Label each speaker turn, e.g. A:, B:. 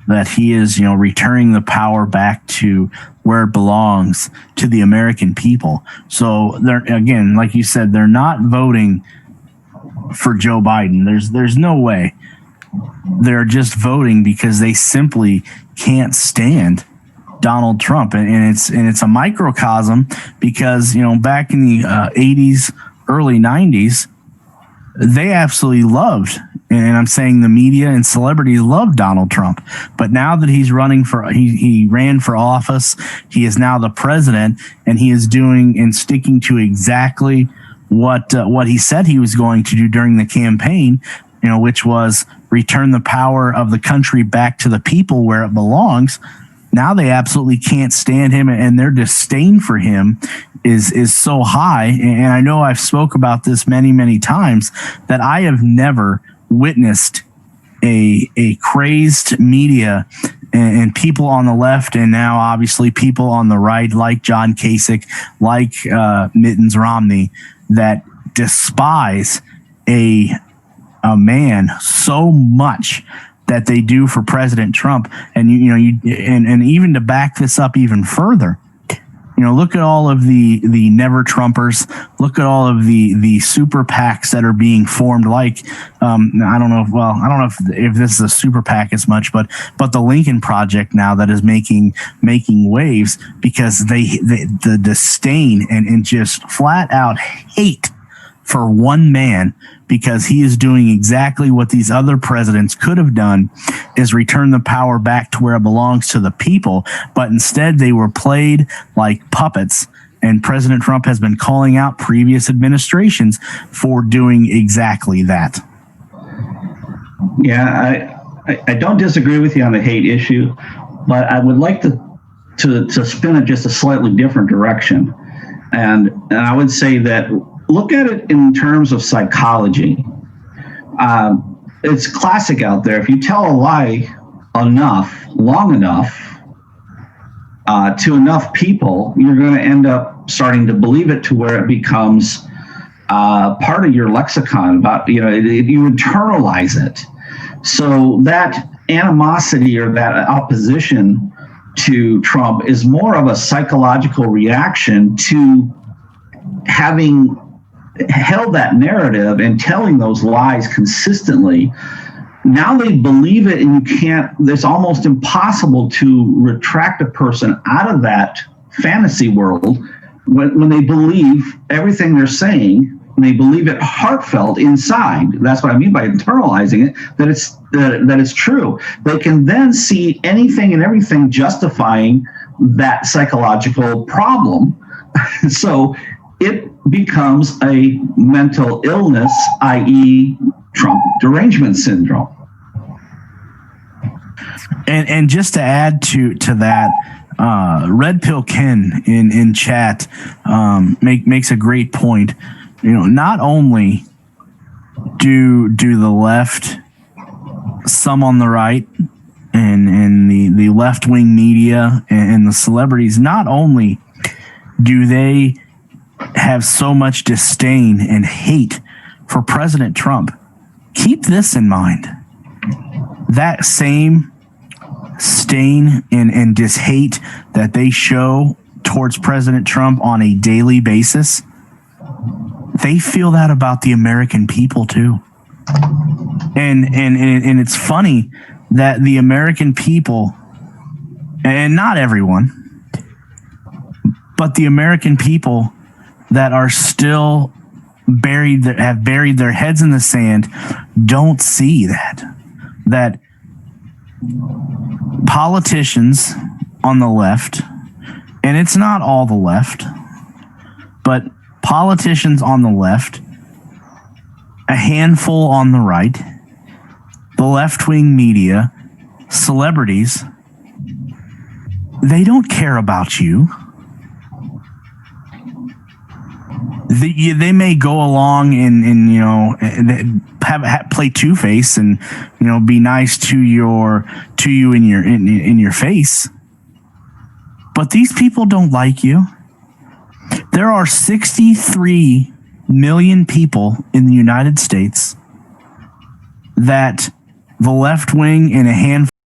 A: that he is, returning the power back to where it belongs, to the American people. So they're, again, like you said, they're not voting for Joe Biden. There's no way. They're just voting because they simply can't stand Donald Trump, and it's a microcosm because back in the 80s, early 90s, they absolutely loved, and I'm saying the media and celebrities loved Donald Trump. But now that he's running he ran for office, he is now the president, and he is doing and sticking to exactly what he said he was going to do during the campaign, which was return the power of the country back to the people where it belongs. Now they absolutely can't stand him, and their disdain for him is so high. And I know I've spoke about this many, many times, that I have never witnessed a crazed media and people on the left, and now obviously people on the right, like John Kasich, like Mittens Romney, that despise a man so much that they do for President Trump. And and even to back this up even further, look at all of the never Trumpers. Look at all of the super PACs that are being formed. Like I don't know if this is a super PAC as much, but the Lincoln Project now that is making waves because the disdain and just flat out hate for one man, because he is doing exactly what these other presidents could have done, is return the power back to where it belongs, to the people. But instead they were played like puppets, and President Trump has been calling out previous administrations for doing exactly that.
B: Yeah, I don't disagree with you on the hate issue, but I would like to spin it just a slightly different direction. And I would say that look at it in terms of psychology. It's classic out there. If you tell a lie long enough, to enough people, you're going to end up starting to believe it to where it becomes part of your lexicon. About you internalize it. So that animosity or that opposition to Trump is more of a psychological reaction to having held that narrative and telling those lies consistently. Now they believe it, and it's almost impossible to retract a person out of that fantasy world when they believe everything they're saying, and they believe it heartfelt inside. That's what I mean by internalizing it, that it's true. They can then see anything and everything justifying that psychological problem. So it becomes a mental illness, i.e. Trump derangement syndrome.
A: And just to add to that, Red Pill Ken in chat makes a great point. Not only do the left, some on the right, and the left-wing media and the celebrities, not only do they have so much disdain and hate for President Trump, keep this in mind. That same stain and hate that they show towards President Trump on a daily basis, they feel that about the American people too. And it's funny that the American people, and not everyone, but the American people that are still have buried their heads in the sand, don't see that politicians on the left, and it's not all the left, but politicians on the left, a handful on the right, the left-wing media, celebrities, they don't care about you. They may go along and play two-face and be nice to you in your face, but these people don't like you. There are 63 million people in the United States that the left wing and a handful